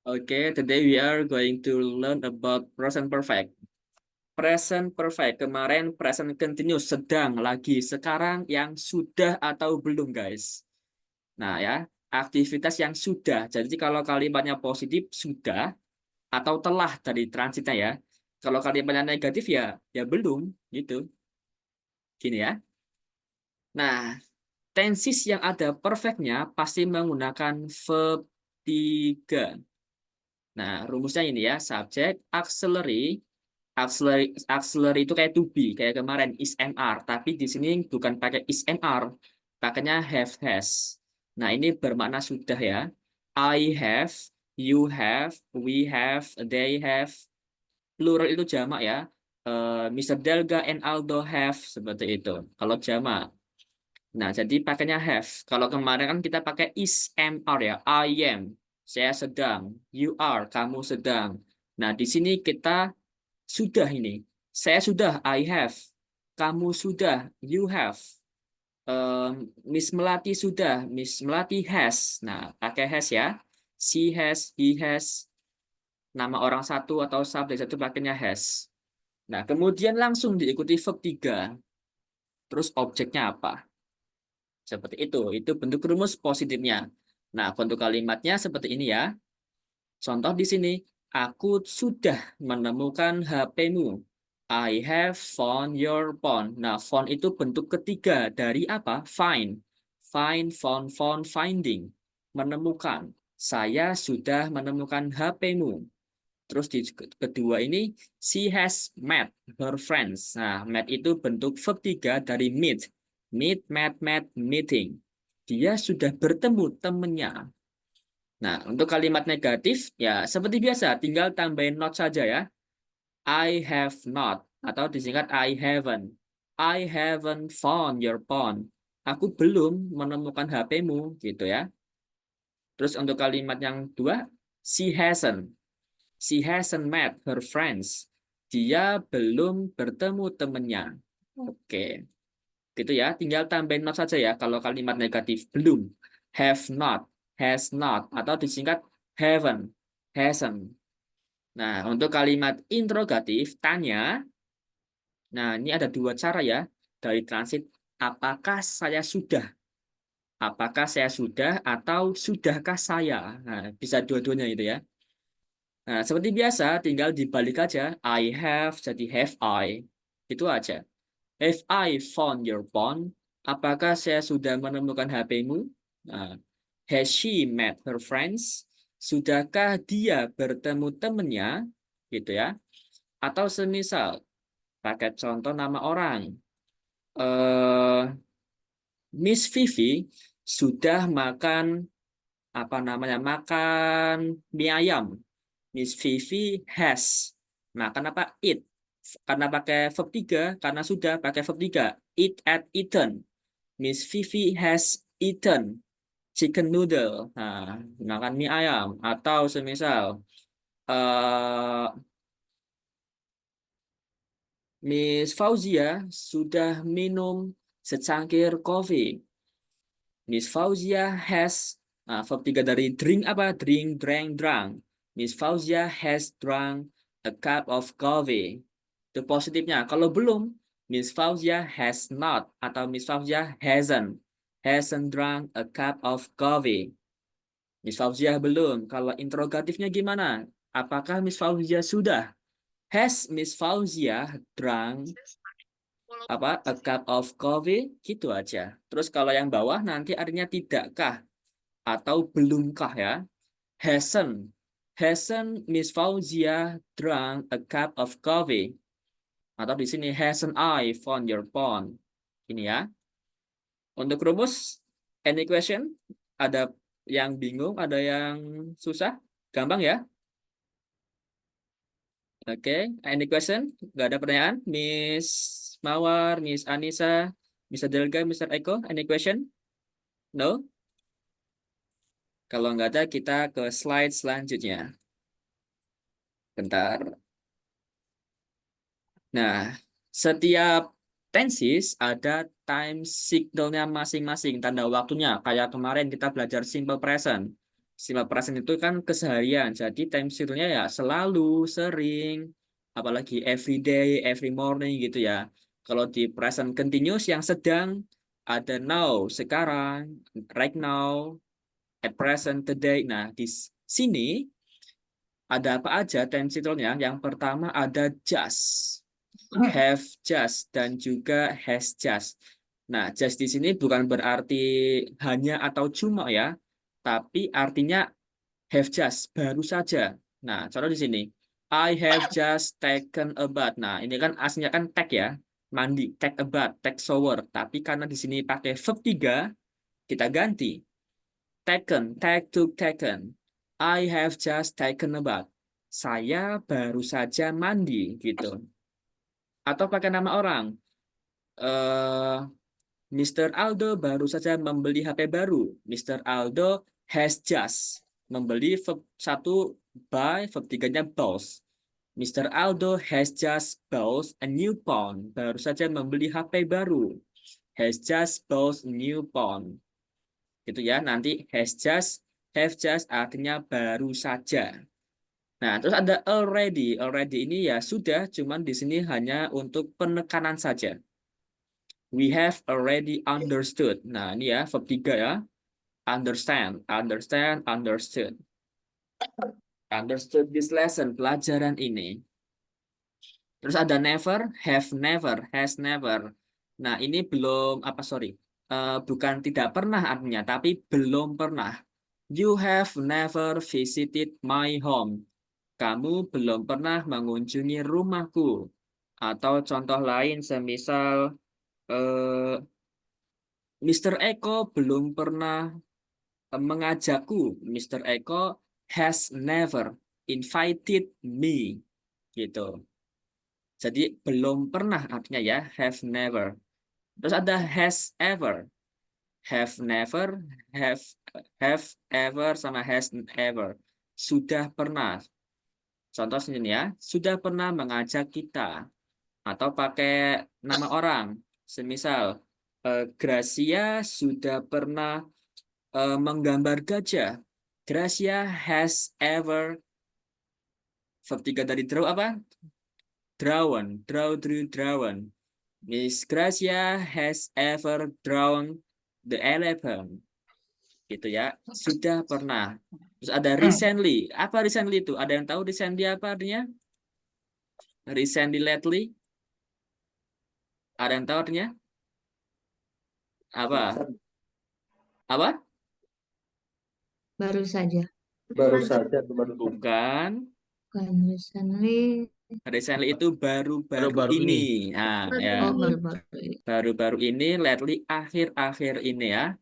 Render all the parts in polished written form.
Okay, today we are going to learn about present perfect. Present perfect, kemarin present continuous, sedang, lagi, sekarang yang sudah atau belum, guys. Nah ya, aktivitas yang sudah. Jadi kalau kalimatnya positif, sudah, atau telah dari transitnya ya. Kalau kalimatnya negatif ya belum, gitu. Gini ya. Nah, tenses yang ada perfectnya pasti menggunakan verb 3. Nah, rumusnya ini ya, subjek, auxiliary, auxiliary itu kayak to be, kayak kemarin is MR, tapi di sini bukan pakai is MR, pakainya have has. Nah, ini bermakna sudah ya. I have, you have, we have, they have. Plural itu jamak ya. Mr. Delga and Aldo have seperti itu. Kalau jamak. Nah, jadi pakainya have. Kalau kemarin kan kita pakai is, MR ya. I am, saya sedang. You are, kamu sedang. Nah, di sini kita sudah ini. Saya sudah, I have. Kamu sudah, you have. Miss Melati sudah, Miss Melati has. Nah, pakai has ya. She has, he has. Nama orang satu atau subjek satu pakainya has. Nah, kemudian langsung diikuti verb 3. Terus objeknya apa? Seperti itu bentuk rumus positifnya. Nah, bentuk kalimatnya seperti ini ya. Contoh di sini, aku sudah menemukan HP-mu. I have found your phone. Nah, found itu bentuk ketiga dari apa? Find. Find, found, found, finding. Menemukan. Saya sudah menemukan HP-mu. Terus di kedua ini, she has met her friends. Nah, met itu bentuk verb 3 dari meet. Meet, met, met, meeting. Dia sudah bertemu temannya. Nah, untuk kalimat negatif, ya seperti biasa, tinggal tambahin not saja ya. I have not, atau disingkat I haven't. I haven't found your phone. Aku belum menemukan HP-mu, gitu ya. Terus untuk kalimat yang dua, she hasn't. She hasn't met her friends. Dia belum bertemu temannya. Oke, gitu ya. Tinggal tambahin not saja ya. Kalau kalimat negatif, belum. Have not, has not, atau disingkat haven't, hasn't. Nah, untuk kalimat interrogatif, tanya. Nah, ini ada dua cara ya. Dari transit, apakah saya sudah? Apakah saya sudah atau sudahkah saya? Nah, bisa dua-duanya itu ya. Nah, seperti biasa, tinggal dibalik aja. I have jadi have I. Itu aja. Have I found your phone? Apakah saya sudah menemukan HP-mu? Nah, has she met her friends? Sudahkah dia bertemu temannya? Gitu ya. Atau semisal, pakai contoh nama orang. Eh, Miss Vivi sudah makan apa namanya? Makan mie ayam. Miss Vivi has makan apa? Eat. Karena pakai verb 3, karena sudah pakai verb 3. Eat at eaten. Miss Vivi has eaten chicken noodle. Nah, makan mie ayam. Atau semisal, eh Miss Fauzia sudah minum secangkir kopi. Miss Fauzia has, nah, verb 3 dari drink apa? Drink, drank, drunk. Miss Fauzia has drunk a cup of coffee. Itu positifnya. Kalau belum, Miss Fauzia has not atau Miss Fauzia hasn't drunk a cup of coffee. Miss Fauzia belum. Kalau interrogatifnya gimana? Apakah Miss Fauzia sudah? Has Miss Fauzia drunk apa a cup of coffee? Gitu aja. Terus kalau yang bawah nanti artinya tidakkah atau belumkah ya. Hasn't. Hasn't Miss Fauzia drunk a cup of coffee? Atau di sini hasn't I found your phone? Ini ya. Untuk rumus, any question? Ada yang bingung, ada yang susah? Gampang ya? Oke, any question? Gak ada pertanyaan? Miss Mawar, Miss Anissa, Mr. Delga, Mr. Eko, any question? No? Kalau nggak ada, kita ke slide selanjutnya. Bentar. Nah, setiap tenses ada time signalnya masing-masing, tanda waktunya. Kayak kemarin kita belajar simple present. Simple present itu kan keseharian. Jadi time zero-nya ya selalu, sering, apalagi every day, every morning gitu ya. Kalau di present continuous yang sedang ada now, sekarang, right now, at present, today. Nah, di sini ada apa aja time zero-nya? Yang pertama ada just, have just, dan juga has just. Nah, just di sini bukan berarti hanya atau cuma ya, tapi artinya have just, baru saja. Nah, contoh di sini. I have just taken a bath. Nah, ini kan aslinya kan take ya. Mandi, take a bath, take shower. Tapi karena di sini pakai verb 3, kita ganti. Taken, take, took, taken. I have just taken a bath. Saya baru saja mandi, gitu. Atau pakai nama orang. Eh, Mr. Aldo baru saja membeli HP baru. Mr. Aldo has just membeli verb 1 buy, verb 3-nya bought. Mr. Aldo has just bought a new phone. Baru saja membeli HP baru. Has just bought a new phone. Gitu ya. Nanti has just, have just artinya baru saja. Nah, terus ada already. Already ini ya sudah, cuman di sini hanya untuk penekanan saja. We have already understood. Nah, ini ya verb 3 ya. Understand, understand, understood. Understood this lesson, pelajaran ini. Terus ada never, have never, has never. Nah, ini belum, apa, sorry. Bukan tidak pernah artinya, tapi belum pernah. You have never visited my home. Kamu belum pernah mengunjungi rumahku. Atau contoh lain semisal, eh, Mr. Eko belum pernah mengajakku. Mr. Eko has never invited me. Gitu. Jadi belum pernah artinya ya, have never. Terus ada has ever. Have never, have have ever sama has ever. Sudah pernah. Contoh sini ya, sudah pernah mengajak kita. Atau pakai nama orang. Semisal Gracia sudah pernah menggambar gajah. Gracia has ever, verb 3 dari draw apa? Drawn, drawn. Miss Gracia has ever drawn the elephant. Gitu ya. Sudah pernah. Terus ada recently. Apa recently itu? Ada yang tahu recently apa artinya? Recently, lately. Ada yang tahu artinya? Apa? Apa? Baru saja. Baru saja, baru Bukan. Bukan recently. Recently itu baru-baru Baru-baru ini. ini. Nah, ya. Oh, baru-baru. Baru-baru ini, lately, akhir-akhir ini ya.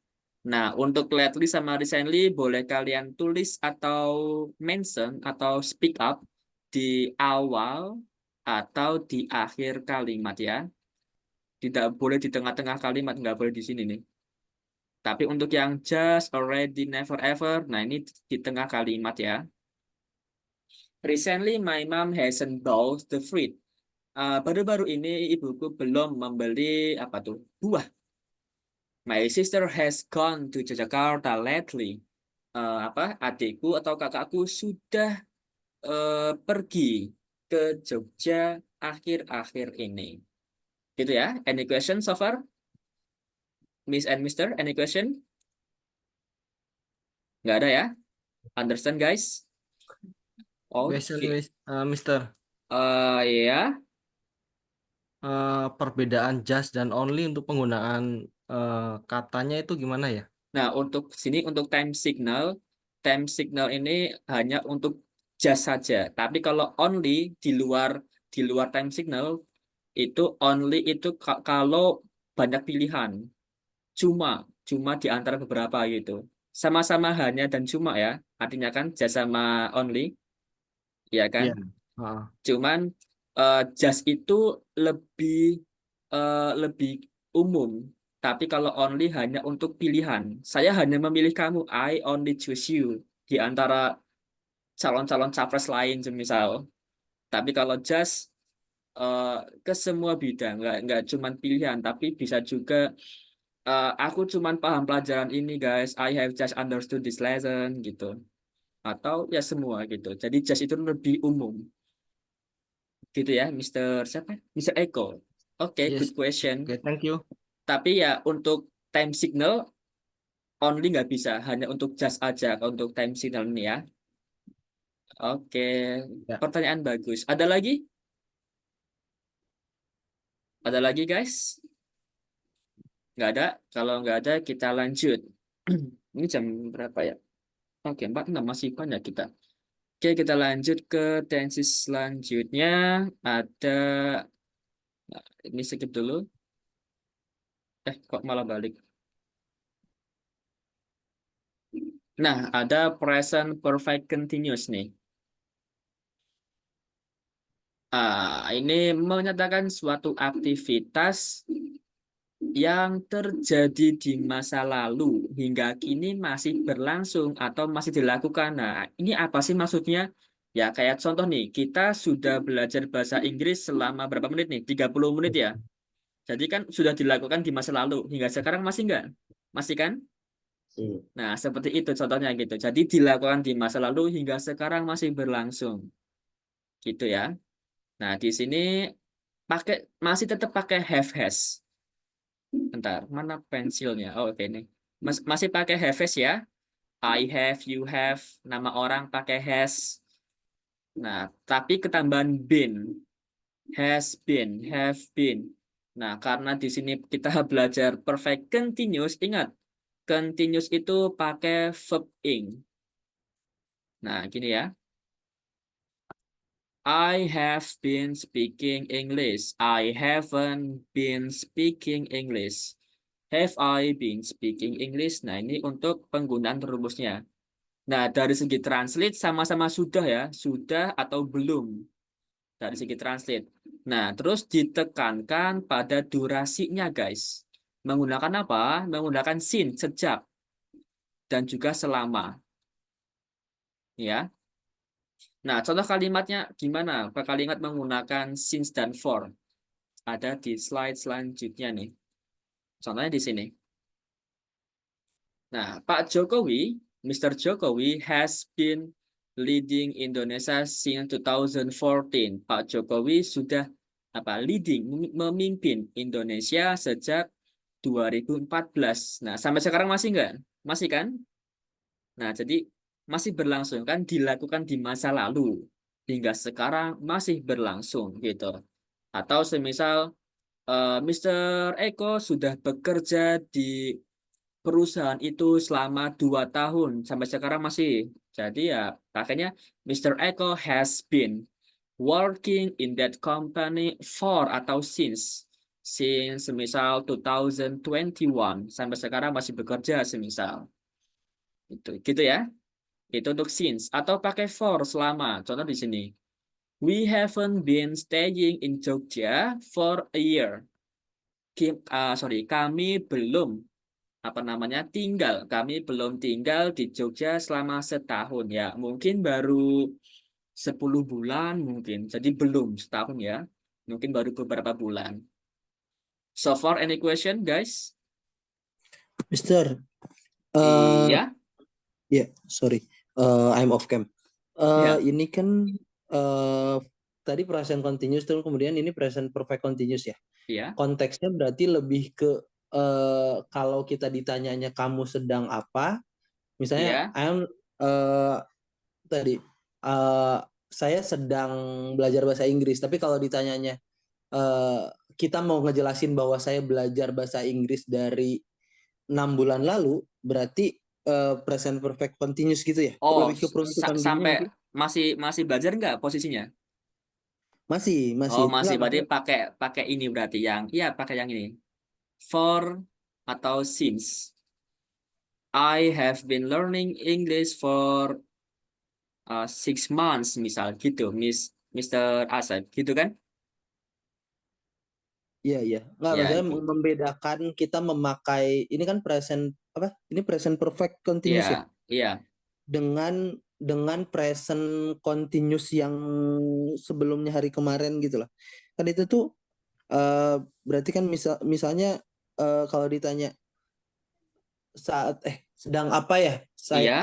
Nah, untuk lately sama recently boleh kalian tulis atau mention atau speak up di awal atau di akhir kalimat ya. Tidak boleh di tengah-tengah kalimat, nggak boleh di sini nih. Tapi untuk yang just, already, never, ever, nah ini di tengah kalimat ya. Recently, my mom hasn't bought the fruit. Baru-baru ini ibuku belum membeli apa tuh buah. My sister has gone to Jakarta lately. Adikku atau kakakku sudah pergi ke Jogja akhir-akhir ini. Gitu ya. Any question so far? Miss and Mister, any question? Nggak ada ya? Understand guys? Biasanya, Oke. Mister, Ya. perbedaan just dan only untuk penggunaan katanya itu gimana ya? Nah, untuk sini untuk time signal ini hanya untuk just saja. Tapi kalau only di luar time signal itu only itu kalau banyak pilihan. Cuma, cuma di antara beberapa gitu. Sama-sama hanya dan cuma ya. Artinya kan just sama only, ya kan? Iya. Heeh. Cuman just itu lebih lebih umum. Tapi kalau only hanya untuk pilihan. Saya hanya memilih kamu. I only choose you. Di antara calon-calon capres lain, semisal. Tapi kalau just eh, ke semua bidang, nggak cuma pilihan, tapi bisa juga Aku cuman paham pelajaran ini guys. I have just understood this lesson gitu. Atau ya semua gitu. Jadi just itu lebih umum gitu ya, Mister siapa? Mister Eko. Oke, Yes. good question. Oke, thank you. Tapi ya untuk time signal only nggak bisa, hanya untuk just aja untuk time signal ini ya. Oke, Ya. pertanyaan bagus. Ada lagi? Ada lagi guys? Nggak ada. Kalau nggak ada kita lanjut. Ini jam berapa ya? Oke, 46 masih banyak kita. Oke, kita lanjut ke tensi selanjutnya. Ada, nah, ini skip dulu. Kok malah balik? Nah, ada present perfect continuous nih. Ini menyatakan suatu aktivitas yang terjadi di masa lalu hingga kini masih berlangsung atau masih dilakukan. Nah, ini apa sih maksudnya? Ya, kayak contoh nih, kita sudah belajar bahasa Inggris selama berapa menit nih? 30 menit ya. Jadi kan sudah dilakukan di masa lalu hingga sekarang masih enggak? Masih kan? Nah, seperti itu contohnya gitu. Jadi dilakukan di masa lalu hingga sekarang masih berlangsung. Gitu ya. Nah, di sini pakai masih tetap pakai have has. Bentar, mana pensilnya? Oh, oke nih. Masih pakai have has ya. I have, you have, nama orang pakai has. Nah, tapi ketambahan been, has been, have been. Nah, karena di sini kita belajar perfect continuous, ingat, continuous itu pakai verb ing. Nah, gini ya. I have been speaking English. I haven't been speaking English. Have I been speaking English? Nah, ini untuk penggunaan rumusnya. Nah, dari segi translate sama-sama sudah ya, sudah atau belum dari segi translate. Nah, terus ditekankan pada durasinya, guys. Menggunakan apa? Menggunakan since, sejak, dan juga selama. Ya. Nah, contoh kalimatnya gimana? Kalimat menggunakan since dan for. Ada di slide selanjutnya nih. Contohnya di sini. Nah, Pak Jokowi, Mr. Jokowi has been leading Indonesia since 2014. Pak Jokowi sudah leading, memimpin Indonesia sejak 2014. Nah, sampai sekarang masih enggak? Masih kan? Nah, jadi masih berlangsung kan dilakukan di masa lalu hingga sekarang masih berlangsung gitu. Atau semisal Mr. Eko sudah bekerja di perusahaan itu selama 2 tahun sampai sekarang masih. Jadi ya makanya Mr. Eko has been working in that company for atau since semisal 2021 sampai sekarang masih bekerja semisal gitu ya. Itu untuk since atau pakai for selama. Contoh di sini. We haven't been staying in Jogja for a year. Kami belum tinggal. Kami belum tinggal di Jogja selama setahun ya. Mungkin baru 10 bulan mungkin. Jadi belum setahun ya. Mungkin baru beberapa bulan. So far any question guys? Mister, uh, Iya, yeah, sorry, I'm off cam. iya, Ini kan tadi present continuous terus kemudian ini present perfect continuous ya. iya, Konteksnya berarti lebih ke kalau kita ditanyanya kamu sedang apa, misalnya iya. tadi uh, saya sedang belajar bahasa Inggris, tapi kalau ditanyanya kita mau ngejelasin bahwa saya belajar bahasa Inggris dari 6 bulan lalu, berarti present perfect continuous gitu ya? Oh, Lebih ke peruntukan gininya sampai nggak sih? masih belajar nggak posisinya? Oh, Masih. masih. Nggak, Berarti maksudnya pakai pakai ini berarti yang iya pakai yang ini. For atau since. I have been learning English for 6 months misal gitu, Mr. Asep gitu kan? iya. Nggak, Ya maksudnya gitu. membedakan kita memakai, ini kan present, apa? Ini present perfect continuous ya? Iya, iya, Dengan present continuous yang sebelumnya hari kemarin gitu loh. Kan itu tuh berarti kan misalnya kalau ditanya sedang apa ya? Iya.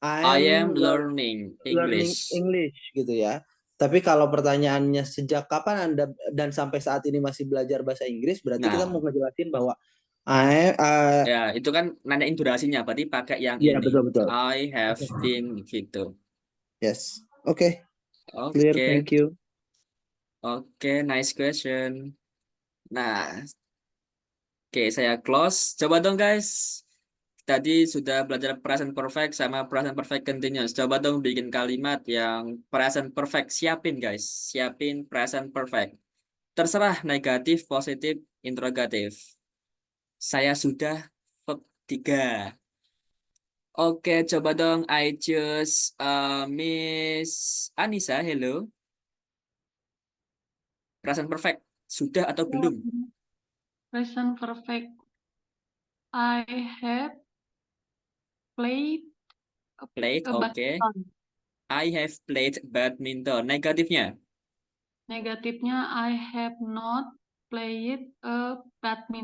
I I am am learning learning English. English gitu ya. Tapi kalau pertanyaannya sejak kapan Anda dan sampai saat ini masih belajar bahasa Inggris, berarti kita Nah, mau ngejelasin bahwa ya itu kan nanyain durasinya, berarti pakai yang ya ini. betul betul. I have Oke. been gitu. Yes. Oke, clear. Oke, Thank you. oke, nice question. Nah, oke, saya close. Coba dong guys. Tadi sudah belajar present perfect sama present perfect continuous. Coba dong bikin kalimat yang present perfect. Siapin guys. Siapin present perfect. Terserah negatif, positif, interrogatif. Saya sudah verb 3. Oke, coba dong I choose Miss Anissa. Hello. Present perfect. Sudah atau belum? Present perfect. I have played Played, a oke. badminton. I have played badminton. Negatifnya. Negatifnya I have not played a badminton.